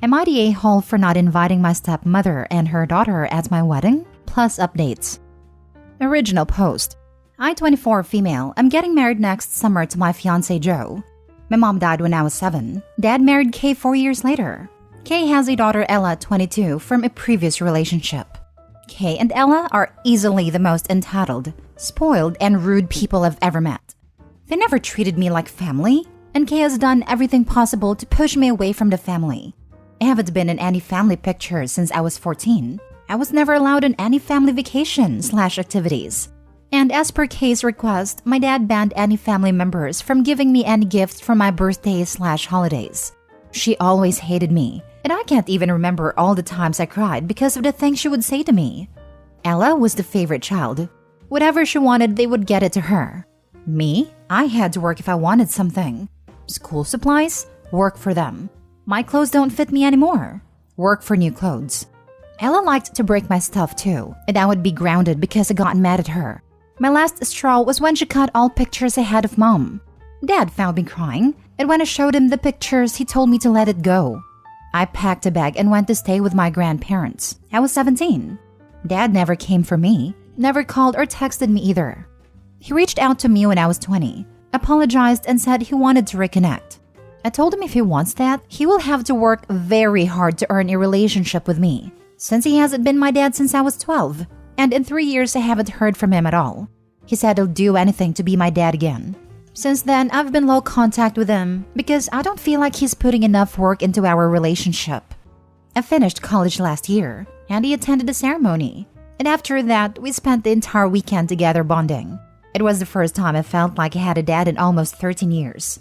Am I the a-hole for not inviting my stepmother and her daughter at my wedding? Plus updates. Original post. I, 24 female, am getting married next summer to my fiancé Joe. My mom died when I was 7. Dad married Kay 4 years later. Kay has a daughter Ella, 22, from a previous relationship. Kay and Ella are easily the most entitled, spoiled, and rude people I've ever met. They never treated me like family, and Kay has done everything possible to push me away from the family. I haven't been in any family pictures since I was 14. I was never allowed on any family vacation/activities. And as per Kay's request, my dad banned any family members from giving me any gifts for my birthdays/holidays. She always hated me, and I can't even remember all the times I cried because of the things she would say to me. Ella was the favorite child. Whatever she wanted, they would get it to her. Me? I had to work if I wanted something. School supplies? Work for them. My clothes don't fit me anymore. Work for new clothes. Ella liked to break my stuff too, and I would be grounded because I got mad at her. My last straw was when she cut all pictures I had of Mom. Dad found me crying, and when I showed him the pictures, he told me to let it go. I packed a bag and went to stay with my grandparents. I was 17. Dad never came for me, never called or texted me either. He reached out to me when I was 20, apologized, and said he wanted to reconnect. I told him if he wants that, he will have to work very hard to earn a relationship with me, since he hasn't been my dad since I was 12, and in 3 years I haven't heard from him at all. He said he'll do anything to be my dad again. Since then, I've been low contact with him because I don't feel like he's putting enough work into our relationship. I finished college last year, and he attended the ceremony, and after that, we spent the entire weekend together bonding. It was the first time I felt like I had a dad in almost 13 years.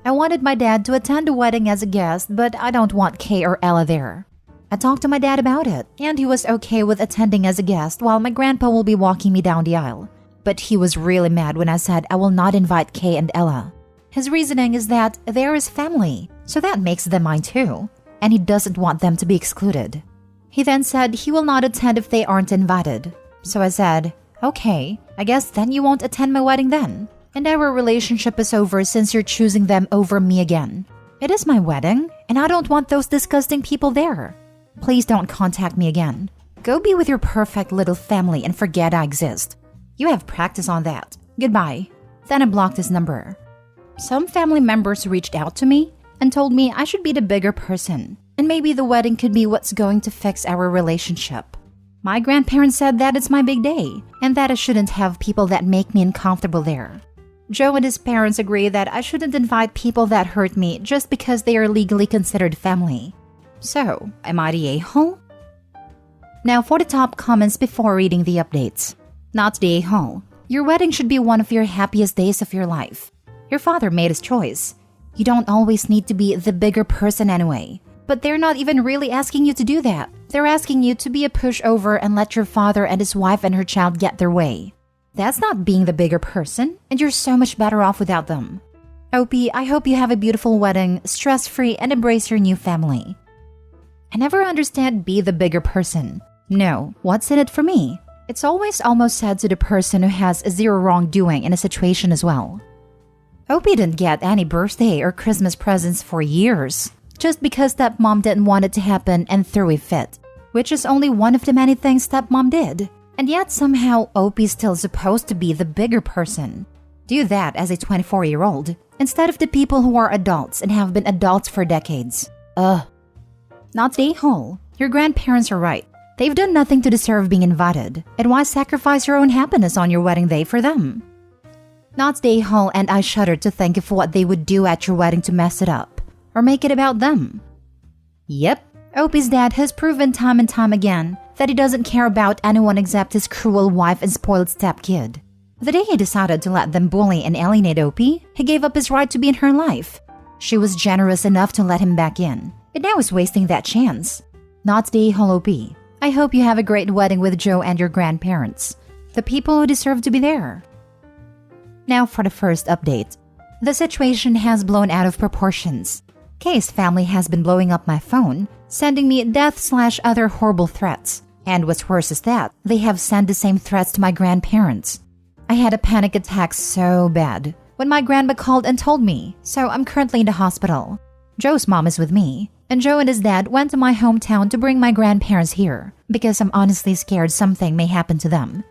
I wanted my dad to attend the wedding as a guest, but I don't want Kay or Ella there. I talked to my dad about it, and he was okay with attending as a guest while my grandpa will be walking me down the aisle. But he was really mad when I said I will not invite Kay and Ella. His reasoning is that they're his family, so that makes them mine too, and he doesn't want them to be excluded. He then said he will not attend if they aren't invited. So I said, okay, I guess then you won't attend my wedding then. And our relationship is over since you're choosing them over me again. It is my wedding, and I don't want those disgusting people there. Please don't contact me again. Go be with your perfect little family and forget I exist. You have practice on that. Goodbye. Then I blocked his number. Some family members reached out to me and told me I should be the bigger person, and maybe the wedding could be what's going to fix our relationship. My grandparents said that it's my big day, and that I shouldn't have people that make me uncomfortable there. Joe and his parents agree that I shouldn't invite people that hurt me just because they are legally considered family. So, am I the a-hole? Now for the top comments before reading the updates. Not the a-hole. Your wedding should be one of your happiest days of your life. Your father made his choice. You don't always need to be the bigger person anyway. But they're not even really asking you to do that. They're asking you to be a pushover and let your father and his wife and her child get their way. That's not being the bigger person, and you're so much better off without them. Opie, I hope you have a beautiful wedding, stress-free, and embrace your new family. I never understand be the bigger person. No, what's in it for me? It's always almost said to the person who has zero wrongdoing in a situation as well. Opie didn't get any birthday or Christmas presents for years, just because stepmom didn't want it to happen and threw a fit, which is only one of the many things stepmom did. And yet somehow Opie's still supposed to be the bigger person. Do that as a 24-year-old, instead of the people who are adults and have been adults for decades. Ugh. Not the a-hole. Your grandparents are right. They've done nothing to deserve being invited, and why sacrifice your own happiness on your wedding day for them? Not the a-hole, and I shudder to think of what they would do at your wedding to mess it up, or make it about them. Yep, Opie's dad has proven time and time again that he doesn't care about anyone except his cruel wife and spoiled stepkid. The day he decided to let them bully and alienate Opie, he gave up his right to be in her life. She was generous enough to let him back in, and now he's wasting that chance. Not the a-hole, Opie. I hope you have a great wedding with Joe and your grandparents, the people who deserve to be there. Now for the first update. The situation has blown out of proportions. Kay's family has been blowing up my phone, sending me death/other horrible threats. And what's worse is that they have sent the same threats to my grandparents. I had a panic attack so bad when my grandma called and told me, so I'm currently in the hospital. Joe's mom is with me, and Joe and his dad went to my hometown to bring my grandparents here because I'm honestly scared something may happen to them.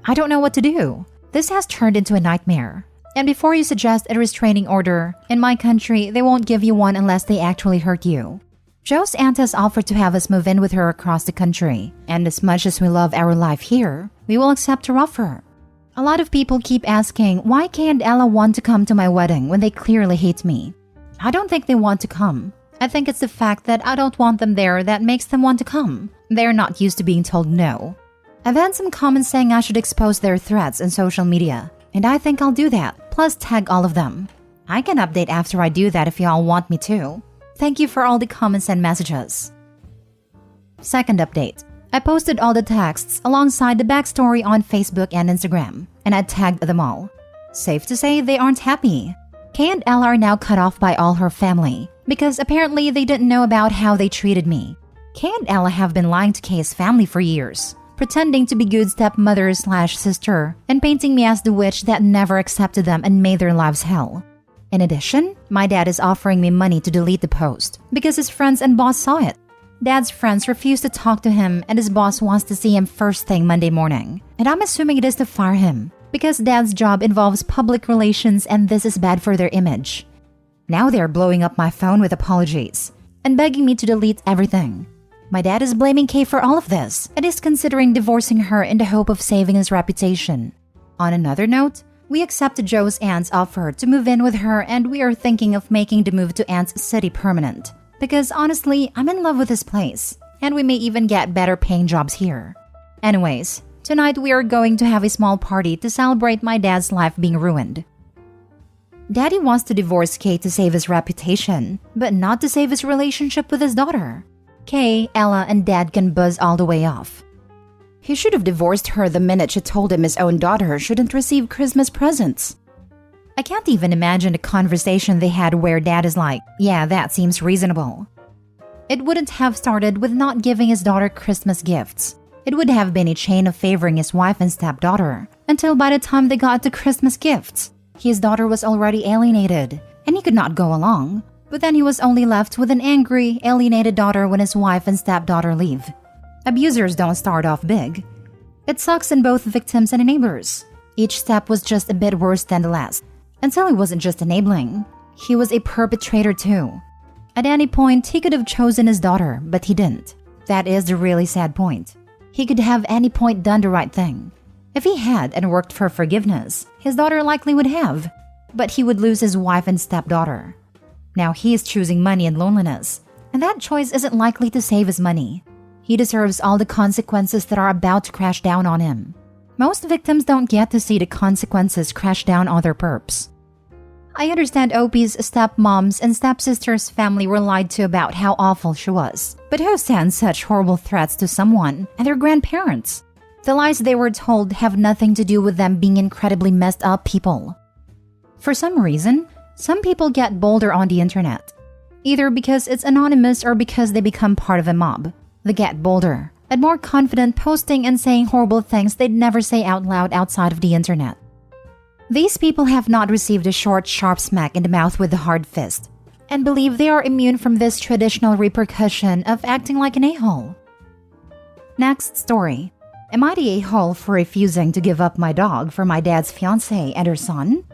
I don't know what to do. This has turned into a nightmare. And before you suggest a restraining order, in my country, they won't give you one unless they actually hurt you. Joe's aunt has offered to have us move in with her across the country, and as much as we love our life here, we will accept her offer. A lot of people keep asking why Kay and Ella want to come to my wedding when they clearly hate me. I don't think they want to come. I think it's the fact that I don't want them there that makes them want to come. They're not used to being told no. I've had some comments saying I should expose their threats on social media, and I think I'll do that, plus tag all of them. I can update after I do that if y'all want me to. Thank you for all the comments and messages. Second update. I posted all the texts alongside the backstory on Facebook and Instagram, and I tagged them all. Safe to say they aren't happy. Kay and Ella are now cut off by all her family, because apparently they didn't know about how they treated me. Kay and Ella have been lying to Kay's family for years, pretending to be good stepmother/sister, and painting me as the witch that never accepted them and made their lives hell. In addition, my dad is offering me money to delete the post because his friends and boss saw it. Dad's friends refuse to talk to him and his boss wants to see him first thing Monday morning. And I'm assuming it is to fire him because Dad's job involves public relations and this is bad for their image. Now they're blowing up my phone with apologies and begging me to delete everything. My dad is blaming Kay for all of this and is considering divorcing her in the hope of saving his reputation. On another note, we accepted Joe's aunt's offer to move in with her and we are thinking of making the move to Aunt's city permanent. Because honestly, I'm in love with this place, and we may even get better paying jobs here. Anyways, tonight we are going to have a small party to celebrate my dad's life being ruined. Daddy wants to divorce Kay to save his reputation, but not to save his relationship with his daughter. Kay, Ella, and Dad can buzz all the way off. He should have divorced her the minute she told him his own daughter shouldn't receive Christmas presents. I can't even imagine the conversation they had where Dad is like, yeah, that seems reasonable. It wouldn't have started with not giving his daughter Christmas gifts. It would have been a chain of favoring his wife and stepdaughter, until by the time they got to Christmas gifts, his daughter was already alienated, and he could not go along. But then he was only left with an angry, alienated daughter when his wife and stepdaughter leave. Abusers don't start off big. It sucks in both victims and neighbors. Each step was just a bit worse than the last. Until he wasn't just enabling, he was a perpetrator too. At any point, he could have chosen his daughter, but he didn't. That is the really sad point. He could have any point done the right thing. If he had and worked for forgiveness, his daughter likely would have, but he would lose his wife and stepdaughter. Now he is choosing money and loneliness, and that choice isn't likely to save his money. He deserves all the consequences that are about to crash down on him. Most victims don't get to see the consequences crash down on their perps. I understand Opie's stepmom's and stepsister's family were lied to about how awful she was. But who sends such horrible threats to someone and their grandparents? The lies they were told have nothing to do with them being incredibly messed up people. For some reason, some people get bolder on the internet. Either because it's anonymous or because they become part of a mob. They get bolder and more confident posting and saying horrible things they'd never say out loud outside of the internet. These people have not received a short, sharp smack in the mouth with a hard fist and believe they are immune from this traditional repercussion of acting like an a-hole. Next story. Am I the a-hole for refusing to give up my dog for my dad's fiancé and her son?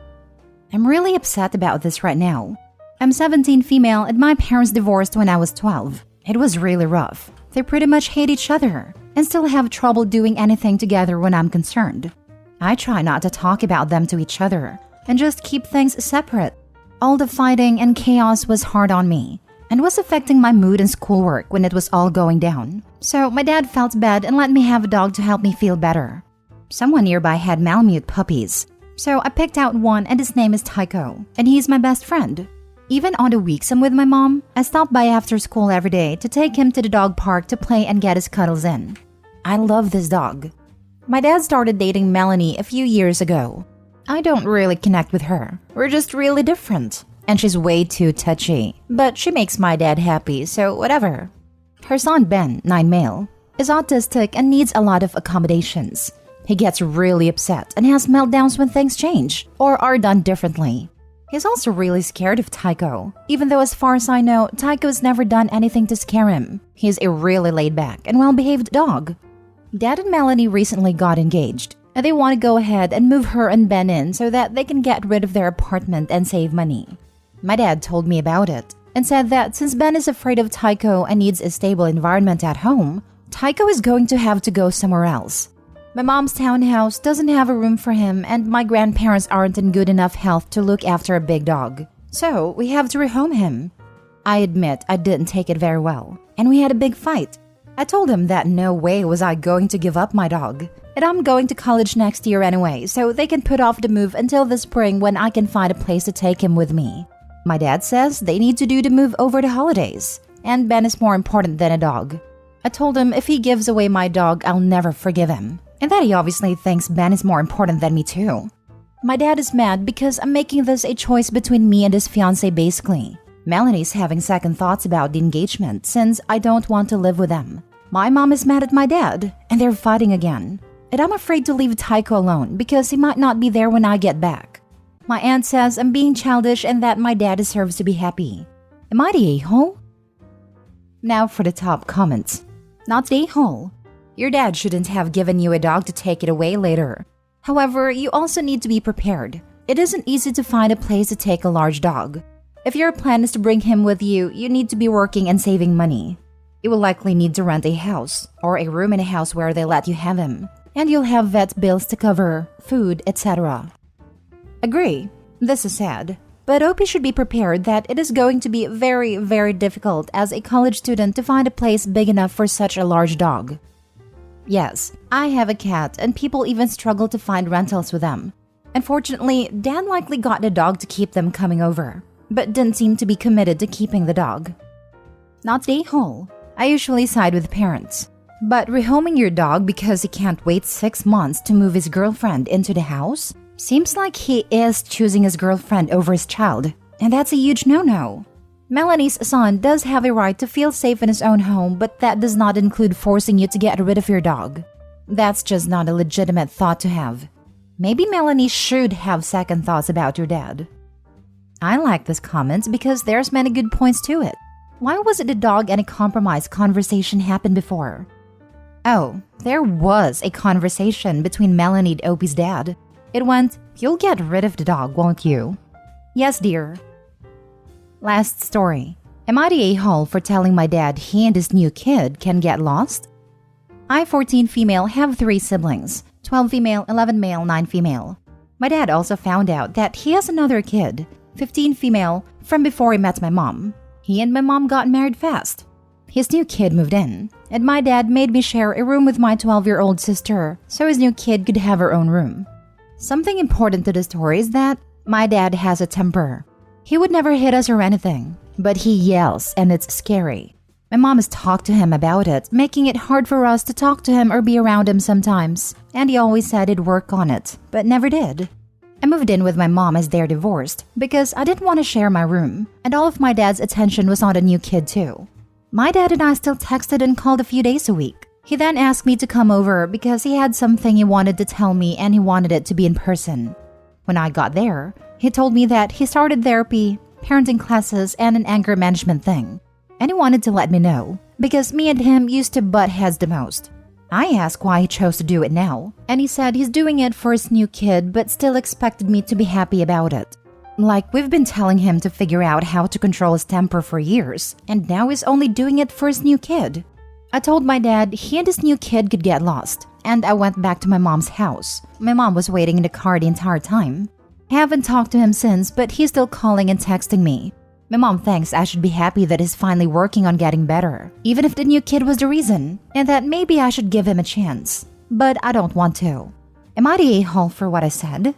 I'm really upset about this right now. I'm 17 female and my parents divorced when I was 12. It was really rough. They pretty much hate each other and still have trouble doing anything together when I'm concerned. I try not to talk about them to each other and just keep things separate. All the fighting and chaos was hard on me and was affecting my mood and schoolwork when it was all going down. So my dad felt bad and let me have a dog to help me feel better. Someone nearby had Malamute puppies, so I picked out one and his name is Tycho, and he's my best friend. Even on the weeks I'm with my mom, I stop by after school every day to take him to the dog park to play and get his cuddles in. I love this dog. My dad started dating Melanie a few years ago. I don't really connect with her. We're just really different. And she's way too touchy. But she makes my dad happy, so whatever. Her son Ben, 9 male, is autistic and needs a lot of accommodations. He gets really upset and has meltdowns when things change or are done differently. He's also really scared of Tycho, even though as far as I know, Tycho's never done anything to scare him. He's a really laid-back and well-behaved dog. Dad and Melanie recently got engaged, and they want to go ahead and move her and Ben in so that they can get rid of their apartment and save money. My dad told me about it and said that since Ben is afraid of Tycho and needs a stable environment at home, Tycho is going to have to go somewhere else. My mom's townhouse doesn't have a room for him, and my grandparents aren't in good enough health to look after a big dog. So we have to rehome him. I admit I didn't take it very well, and we had a big fight. I told him that no way was I going to give up my dog, and I'm going to college next year anyway, so they can put off the move until the spring when I can find a place to take him with me. My dad says they need to do the move over the holidays, and Ben is more important than a dog. I told him if he gives away my dog, I'll never forgive him. And that he obviously thinks Ben is more important than me too. My dad is mad because I'm making this a choice between me and his fiancé basically. Melanie's having second thoughts about the engagement since I don't want to live with them. My mom is mad at my dad, and they're fighting again. And I'm afraid to leave Tycho alone because he might not be there when I get back. My aunt says I'm being childish and that my dad deserves to be happy. Am I the a-hole? Now for the top comments. Not the a-hole. Your dad shouldn't have given you a dog to take it away later. However, you also need to be prepared. It isn't easy to find a place to take a large dog. If your plan is to bring him with you, you need to be working and saving money. You will likely need to rent a house or a room in a house where they let you have him. And you'll have vet bills to cover, food, etc. Agree, this is sad. But Opie should be prepared that it is going to be very, very difficult as a college student to find a place big enough for such a large dog. Yes, I have a cat and people even struggle to find rentals with them. Unfortunately, Dad likely got the dog to keep them coming over, but didn't seem to be committed to keeping the dog. Not the a-hole. I usually side with parents. But rehoming your dog because he can't wait 6 months to move his girlfriend into the house? Seems like he is choosing his girlfriend over his child, and that's a huge no-no. Melanie's son does have a right to feel safe in his own home, but that does not include forcing you to get rid of your dog. That's just not a legitimate thought to have. Maybe Melanie should have second thoughts about your dad. I like this comment because there's many good points to it. Why was it the dog and a compromise conversation happened before? Oh, there was a conversation between Melanie and Opie's dad. It went, "You'll get rid of the dog, won't you?" Yes, dear. Last story. Am I the a-hole for telling my dad he and his new kid can get lost? I, 14 female, have 3 siblings, 12 female, 11 male, 9 female. My dad also found out that he has another kid, 15 female, from before he met my mom. He and my mom got married fast. His new kid moved in, and my dad made me share a room with my 12-year-old sister so his new kid could have her own room. Something important to the story is that my dad has a temper. He would never hit us or anything, but he yells and it's scary. My mom has talked to him about it, making it hard for us to talk to him or be around him sometimes, and he always said he'd work on it, but never did. I moved in with my mom as they're divorced because I didn't want to share my room, and all of my dad's attention was on the new kid too. My dad and I still texted and called a few days a week. He then asked me to come over because he had something he wanted to tell me and he wanted it to be in person. When I got there, he told me that he started therapy, parenting classes, and an anger management thing. And he wanted to let me know, because me and him used to butt heads the most. I asked why he chose to do it now, and he said he's doing it for his new kid but still expected me to be happy about it. Like we've been telling him to figure out how to control his temper for years, and now he's only doing it for his new kid. I told my dad he and his new kid could get lost, and I went back to my mom's house. My mom was waiting in the car the entire time. I haven't talked to him since, but he's still calling and texting me. My mom thinks I should be happy that he's finally working on getting better, even if the new kid was the reason, and that maybe I should give him a chance. But I don't want to. Am I the a-hole for what I said?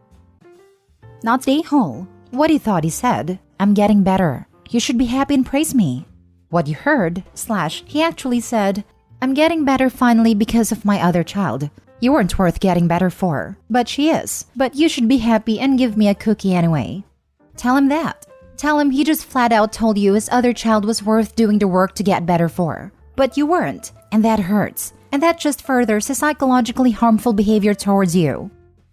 Not the a-hole. What he thought he said. I'm getting better. You should be happy and praise me. What you heard, / he actually said, I'm getting better finally because of my other child. You weren't worth getting better for, but she is. But you should be happy and give me a cookie anyway. Tell him that. Tell him he just flat out told you his other child was worth doing the work to get better for. But you weren't, and that hurts. And that just furthers his psychologically harmful behavior towards you.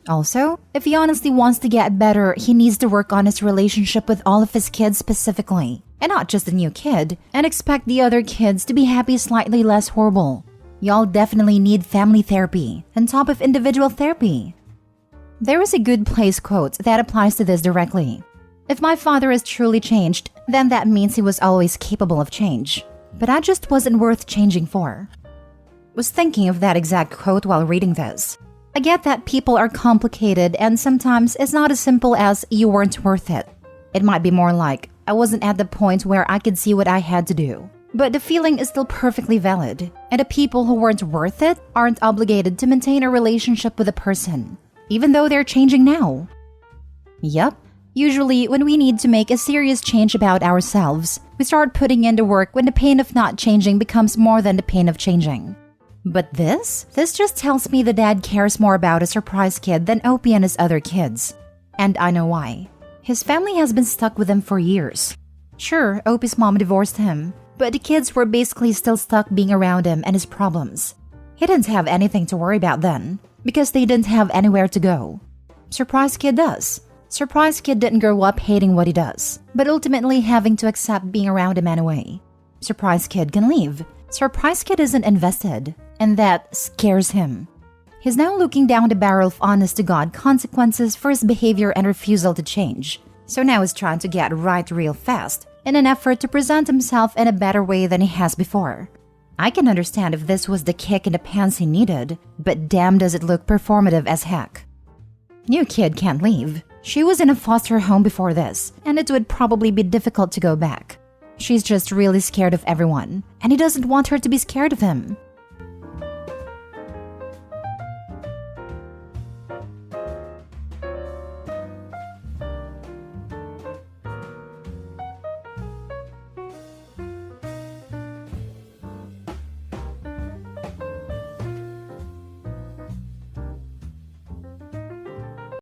Also, if he honestly wants to get better, he needs to work on his relationship with all of his kids specifically, and not just the new kid, and expect the other kids to be happy slightly less horrible. Y'all definitely need family therapy on top of individual therapy. There is a good place quote that applies to this directly. If my father is truly changed, then that means he was always capable of change. But I just wasn't worth changing for. Was thinking of that exact quote while reading this. I get that people are complicated and sometimes it's not as simple as you weren't worth it. It might be more like I wasn't at the point where I could see what I had to do. But the feeling is still perfectly valid, and the people who weren't worth it aren't obligated to maintain a relationship with a person, even though they're changing now. Yup, usually when we need to make a serious change about ourselves, we start putting in the work when the pain of not changing becomes more than the pain of changing. But this just tells me the dad cares more about a surprise kid than Opie and his other kids. And I know why. His family has been stuck with him for years. Sure, Opie's mom divorced him, but the kids were basically still stuck being around him and his problems. He didn't have anything to worry about then, because they didn't have anywhere to go. Surprise kid does. Surprise kid didn't grow up hating what he does, but ultimately having to accept being around him anyway. Surprise kid can leave. Surprise kid isn't invested, and that scares him. He's now looking down the barrel of honest-to-God consequences for his behavior and refusal to change. So now he's trying to get right real fast in an effort to present himself in a better way than he has before. I can understand if this was the kick in the pants he needed, but damn does it look performative as heck. New kid can't leave. She was in a foster home before this, and it would probably be difficult to go back. She's just really scared of everyone, and he doesn't want her to be scared of him.